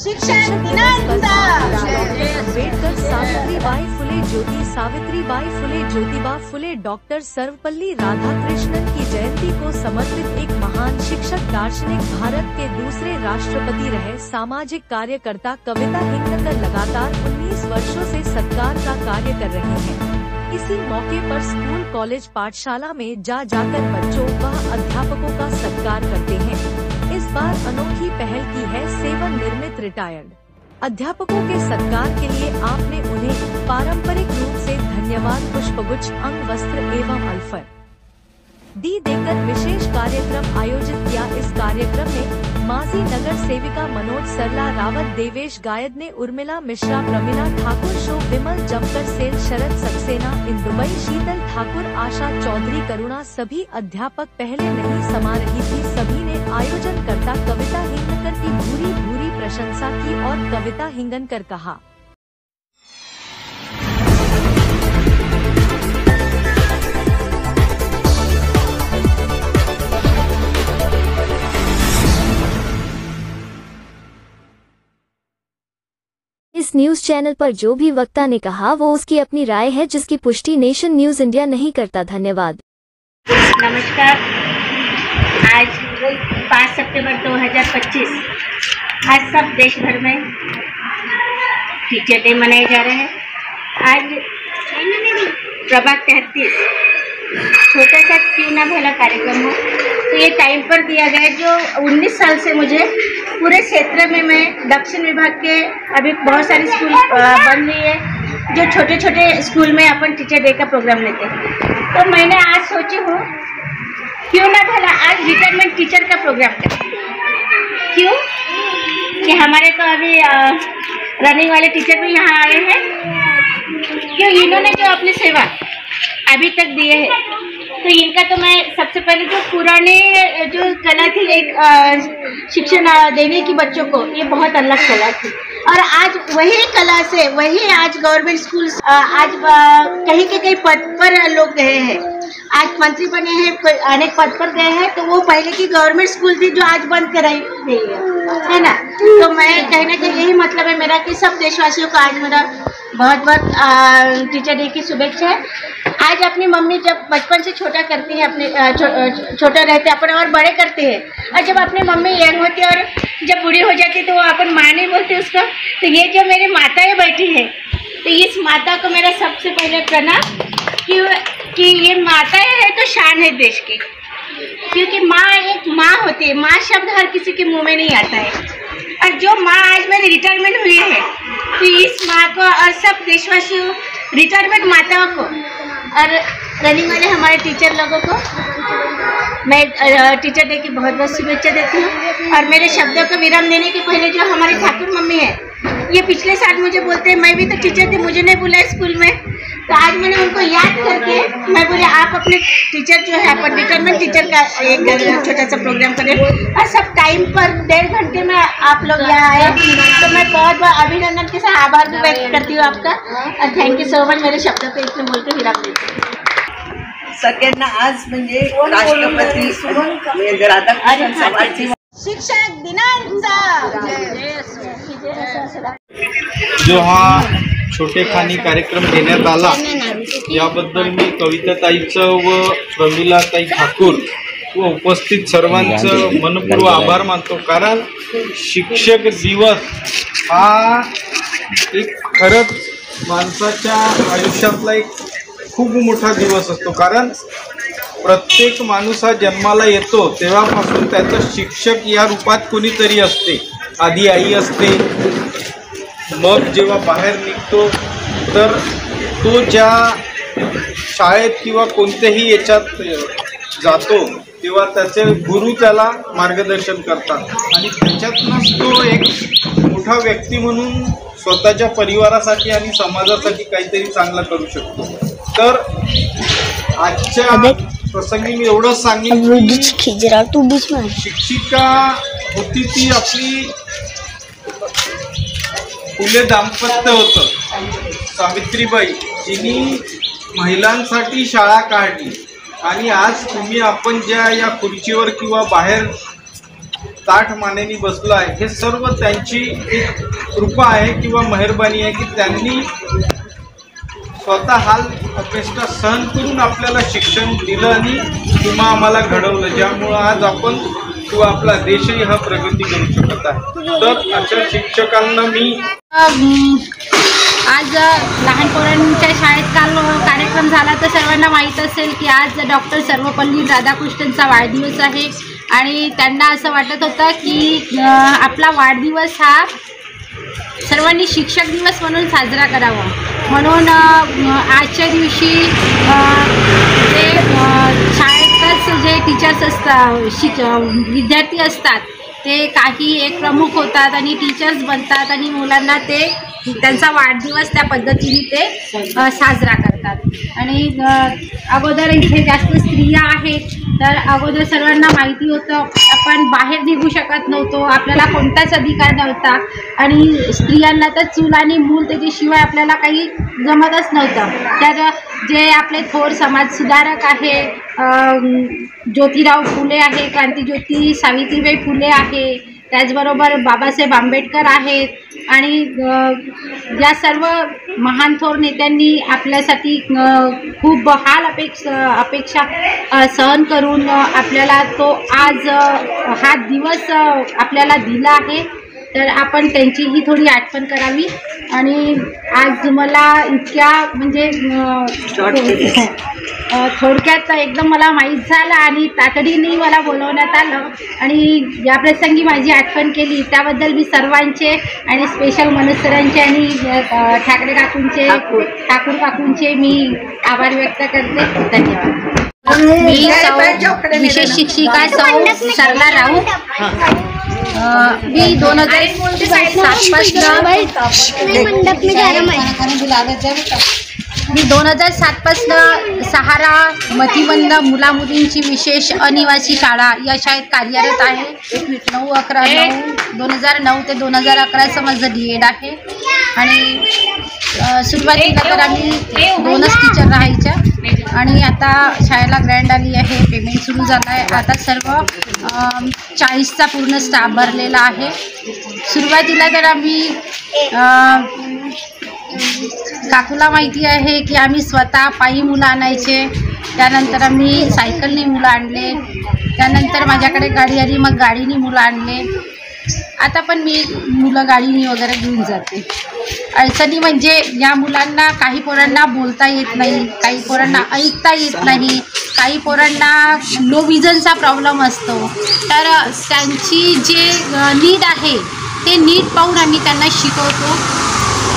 शिक्षक दिनांचा आंबेडकर, सावित्रीबाई फुले, ज्योतिबा फुले, डॉक्टर सर्वपल्ली राधाकृष्णन की जयंती को समर्पित एक महान शिक्षक, दार्शनिक, भारत के दूसरे राष्ट्रपति रहे, सामाजिक कार्यकर्ता कविता हिंगणकर लगातार 19 वर्षों से सत्कार का कार्य कर रहे हैं। इसी मौके पर स्कूल, कॉलेज, पाठशाला में जाकर बच्चों व अध्यापकों का सत्कार करते हैं। इस बार अनोखी पहल की है सेवन निर्मित रिटायर्ड अध्यापकों के सत्कार के लिए आपने उन्हें पारंपरिक रूप से धन्यवाद पुष्पगुच्छ, अंग वस्त्र एवं अल्फर दी देकर विशेष कार्यक्रम आयोजित किया। इस कार्यक्रम में माजी नगर सेविका मनोज सरला रावत, देवेश गायद ने, उर्मिला मिश्रा, प्रमिला ठाकुर, शो विमल जमकर सेल, शरद सक्सेना, इंदुबई, शीतल ठाकुर, आशा चौधरी, करुणा, सभी अध्यापक पहले नहीं समा रही थी। सभी ने आयोजनकर्ता कविता हिंगणकर की भूरी प्रशंसा की और कविता हिंगणकर कहा, इस न्यूज चैनल पर जो भी वक्ता ने कहा वो उसकी अपनी राय है, जिसकी पुष्टि नेशन न्यूज इंडिया नहीं करता। धन्यवाद। नमस्कार। आज 5 सितंबर 2025 आज सब देश भर में टीचर डे मनाए जा रहे हैं। आज प्रभात 33 छोटा सा क्यों ना भला कार्यक्रम हो, तो ये टाइम पर दिया गया जो 19 साल से मुझे पूरे क्षेत्र में मैं दक्षिण विभाग के अभी बहुत सारी स्कूल बन रही है जो छोटे छोटे स्कूल में अपन टीचर डे का प्रोग्राम लेते हैं। तो मैंने आज सोची हूँ क्यों ना भला आज रिटायरमेंट टीचर का प्रोग्राम करें। क्यों कि हमारे तो अभी रनिंग वाले टीचर भी यहाँ आए हैं, क्यों इन्होंने जो अपनी सेवा अभी तक दिए हैं, तो इनका तो मैं सबसे पहले जो पुराने जो कला थी एक शिक्षण देने की बच्चों को, ये बहुत अलग कला थी और आज वही कला से वही आज गवर्नमेंट स्कूल आज कहीं के कहीं पद पर लोग गए हैं, आज मंत्री बने हैं, अनेक पद पर गए हैं। तो वो पहले की गवर्नमेंट स्कूल थी जो आज बंद कराई गई है ना। तो मैं कहीं ना कहीं यही मतलब है मेरा कि सब देशवासियों को आज मेरा बहुत बहुत टीचर डे की शुभेच्छा है। आज अपनी मम्मी जब बचपन से छोटा करती है, अपने छोटा रहते अपन और बड़े करते हैं, और जब अपनी मम्मी यंग होती है और जब बूढ़ी हो जाती है तो वो अपन माँ नहीं बोलते उसको। तो ये जो मेरी माताएं बैठी है, तो इस माता को मेरा सबसे पहले प्रणाम कि ये माताएं है तो शान है देश की, क्योंकि माँ एक माँ होती है। माँ शब्द हर किसी के मुँह में नहीं आता है, और जो माँ आज मेरी रिटायरमेंट हुई है, तो इस माँ को और सब देशवासियों रिटायरमेंट माताओं को और रनिंग वाले हमारे टीचर लोगों को मैं टीचर डे की बहुत बहुत शुभेच्छा देती हूँ। और मेरे शब्दों को विराम देने के पहले जो हमारे ठाकुर मम्मी है, ये पिछले साल मुझे बोलते हैं मैं भी तो टीचर थी, मुझे नहीं बुलाया स्कूल में, तो आज मैंने उनको याद करके मैं बोले आप अपने टीचर जो है अपन रिटायरमेंट टीचर का एक छोटा सा प्रोग्राम करें, और सब टाइम पर 1.5 घंटे में आप लोग यहाँ आए, तो मैं बहुत बहुत अभिनंदन के साथ आभार भी व्यक्त करती हूँ आपका, और थैंक यू सो मच। मेरे शब्दों को इतने बोल के विराम देती हूँ। सगळ्यांना आज म्हणजे राष्ट्रपती राधाकृष्णन सभाची शिक्षक दिनांचा जो हा छोटेखानी कार्यक्रम घेण्यात आला याबद्दल मी कविताताईचं व प्रमिलाताई ठाकूर व उपस्थित सर्वांचं मनपूर्वक आभार मानतो। कारण शिक्षक दिवस हा एक खरंच माणसाच्या आयुष्यातला एक खूप मोठा दिवस असतो। कारण प्रत्येक माणूस हा जन्माला येतो तेव्हापासून त्याचा शिक्षक या रूपात कोणीतरी असते। आधी आई असते, मग जेव्हा बाहेर निघतो तर तो ज्या शाळेत किंवा कोणत्याही याच्यात जातो तेव्हा त्याचे गुरु त्याला मार्गदर्शन करतात आणि त्याच्यातूनच तो एक मोठा व्यक्ती म्हणून स्वतःच्या परिवारासाठी आणि समाजासाठी काहीतरी चांगलं करू शकतो। तर आजच्या प्रसंगी मी एवढंच सांगेन की शिक्षिका होती ती आपली फुले दाम्पत्य होतं, सावित्रीबाई, जिनी महिलांसाठी शाळा काढली आणि आज तुम्ही आपण ज्या या खुर्चीवर किंवा बाहेर ताठ मानेनी बसलो आहे, हे सर्व त्यांची एक कृपा आहे किंवा मेहरबानी आहे की त्यांनी स्वतः हाल अपेक्षा सहन करून आपल्याला शिक्षण दिलं आणि किंवा आम्हाला घडवलं, ज्यामुळं आज आपण किंवा आपला देशही हा प्रगती करू शकत आहे. तर अशा शिक्षकांना मी आज लहान पोरांच्या शाळेत काल कार्यक्रम झाला तर सर्वांना माहीत असेल की आज डॉक्टर सर्वपल्ली राधाकृष्णनचा वाढदिवस आहे आणि त्यांना असं वाटत होतं की आपला वाढदिवस हा सर्वांनी शिक्षक दिवस म्हणून साजरा करावा, म्हणून आजच्या दिवशी जे शाळेतच जे टीचर्स असतात विद्यार्थी असतात ते काही एक प्रमुख होतात आणि टीचर्स बनतात आणि मुलांना ते त्यांचा वाढदिवस त्या पद्धतीने ते साजरा करतात. आणि अगोदर इथे जास्त स्त्रिया आहेत तर अगोदर सर्वांना माहिती होतं आपण बाहेर निघू शकत नव्हतो, आपल्याला कोणताच अधिकार नव्हता आणि स्त्रियांना तर चूल आणि मूल त्याच्याशिवाय आपल्याला काही जमतच नव्हतं. तर जे आपले थोर समाजसुधारक आहे ज्योतिराव फुले आहे, क्रांतिज्योती सावित्रीबाई फुले आहे, त्याचबरोबर बाबासाहेब आंबेडकर आहेत आणि या सर्व महान थोर नेत्यांनी आपल्यासाठी खूप हाल अपेक्षा सहन करून आपल्याला तो आज हा दिवस आपल्याला दिला आहे. तर आपण त्यांचीही थोडी आठवण करावी आणि आज मला इतक्या म्हणजे थोडक्यात एकदम मला माहीत झालं आणि तातडीने मला बोलवण्यात आलं आणि या प्रसंगी माझी आठवण केली त्याबद्दल मी सर्वांचे आणि स्पेशल मनोज सरांचे आणि ठाकरे काकूंचे ठाकूर काकूंचे मी आभार व्यक्त करते. धन्यवाद. मी विशेष शिक्षिका सौ सरला राऊत. मी 2007 पासून सहारा मतिमंद मुला मुलींची विशेष अनिवासी शाळा या शाळेत कार्यरत आहे. 2009 ते 2011 माझं DED आहे आणि सुरुवातीला तर आम्ही 2च टीचर राहायच्या आणि आता शाळेला ग्रँड आली आहे, पेमेंट सुरू झालं आहे. आता सर्व 40चा पूर्ण स्टाफ भरलेला आहे. सुरुवातीला तर आम्ही काकूला माहिती आहे की आम्ही स्वतः पायी मुलं आणायचे, त्यानंतर आम्ही सायकलनी मुलं आणले, त्यानंतर माझ्याकडे गाडी आली मग गाडीनी मुलं आणले. आता पण मी मुलं गाडीनी वगैरे घेऊन जाते. अडचणी म्हणजे या मुलांना काही पोरांना बोलता येत नाही, काही पोरांना ऐकता येत नाही, काही पोरांना लो विजनचा प्रॉब्लेम असतो. तर त्यांची जे नीड आहे ते नीड पाहून आम्ही त्यांना शिकवतो.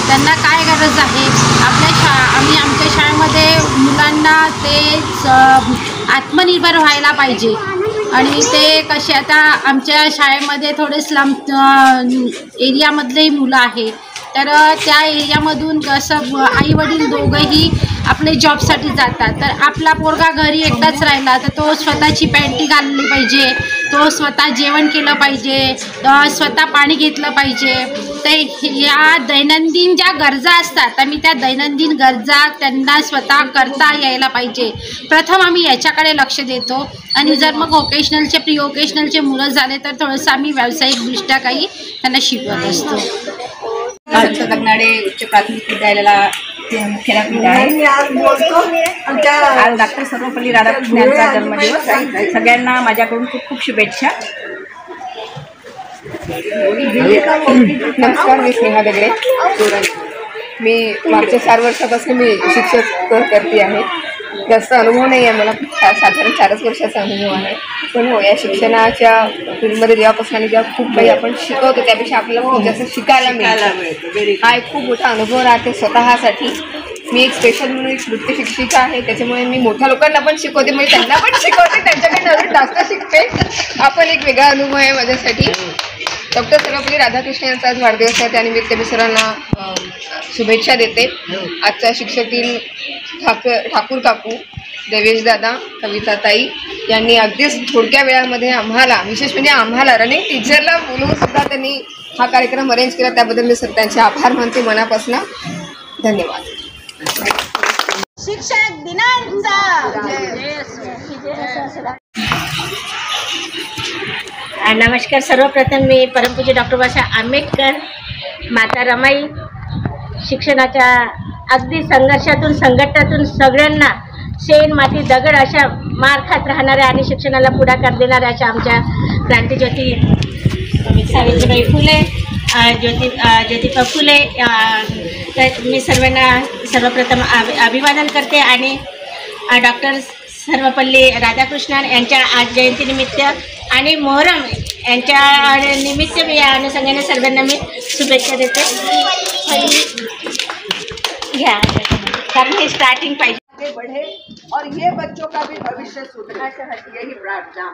त्यांना काय गरज आहे आम्ही आमच्या शाळेमध्ये मुलांना ते आत्मनिर्भर व्हायला पाहिजे आणि ते कसे आता आमच्या शाळेमध्ये थोडे स्लम एरियामधलेही मुलं आहे तर त्या एरियामधून कसं आईवडील दोघंही आपले जॉबसाठी जातात. तर आपला पोरगा घरी एकटाच राहिला तर तो स्वतःची पॅन्टी घालली पाहिजे, तो स्वतः जेवण केलं पाहिजे, स्वतः पाणी घेतलं पाहिजे. तर या दैनंदिन ज्या गरजा असतात आम्ही त्या दैनंदिन गरजा त्यांना स्वतः करता यायला पाहिजे. प्रथम आम्ही याच्याकडे लक्ष देतो आणि जर मग व्होकेशनलचे प्री व्होकेशनलचे मुलं झाले तर थोडंसं आम्ही व्यावसायिकदृष्ट्या काही त्यांना शिकवत असतो. संत लग्नाडे उच्च प्राथमिक विद्यालयाला मुख्याध्यापिका आहे. आज डॉक्टर सर्वपल्ली राधाकृष्णन यांचा जन्मदिवस. सगळ्यांना माझ्याकडून खूप खूप शुभेच्छा. नमस्कार, मी स्नेहा दगडे. मी मागच्या 4 वर्षापासून मी शिक्षक करते आहे. जास्त अनुभव नाही आहे मला, साधारण 4च वर्षाचा अनुभव आहे. पण हो, या शिक्षणाच्या फील्डमध्ये जेव्हापासून आणि जेव्हा खूप काही आपण शिकवतो त्यापेक्षा आपल्याला खूप जास्त शिकायला मिळतं. हा एक खूप मोठा अनुभव राहते स्वतःसाठी. मी एक स्पेशल म्हणून एक नृत्य शिक्षिका आहे, त्याच्यामुळे मी मोठ्या लोकांना पण शिकवते, म्हणजे त्यांना पण शिकवते, त्यांच्याकडे अजून जास्त शिकते. आपण एक वेगळा अनुभव आहे माझ्यासाठी. डॉक्टर सर्वपल्ली राधाकृष्णन यांचा आज वाढदिवस आहे, त्यानिमित्त मी सरांना शुभेच्छा देते. आजच्या शिक्षक दिन ठाकूर काकू, देवेश दादा, कविता ताई यांनी अगदीच थोडक्या वेळामध्ये आम्हाला, विशेष म्हणजे आम्हाला रनिंग टीचरला बोलवून सुद्धा त्यांनी हा कार्यक्रम अरेंज केला, त्याबद्दल मी सर त्यांचे आभार मानते मनापासून. धन्यवाद. शिक्षक दिनांचा नमस्कार. सर्वप्रथम मी परमपूज्य डॉक्टर बाबासाहेब आंबेडकर माता रमाई शिक्षणाच्या अगदी संघर्षातून संघटनातून सगळ्यांना शेण माती दगड अशा मार खात राहणाऱ्या आणि शिक्षणाला पुढाकार देणाऱ्या अशा आमच्या क्रांतीज्योती सावित्रीबाई फुले ज्योतिबा फुले मी सर्वप्रथम अभिवादन करते आणि डॉक्टर सर्वपल्ली राधाकृष्णन यांच्या आज जयंतीनिमित्त आणि मोहरम यांच्या निमित्त मी या अनुषंगाने सर्वांना मी शुभेच्छा देते. घ्या कारण हे स्टार्टिंग पाहिजे बढ़े और ये बच्चों का भी भविष्य सुधरे, यही प्रार्थना.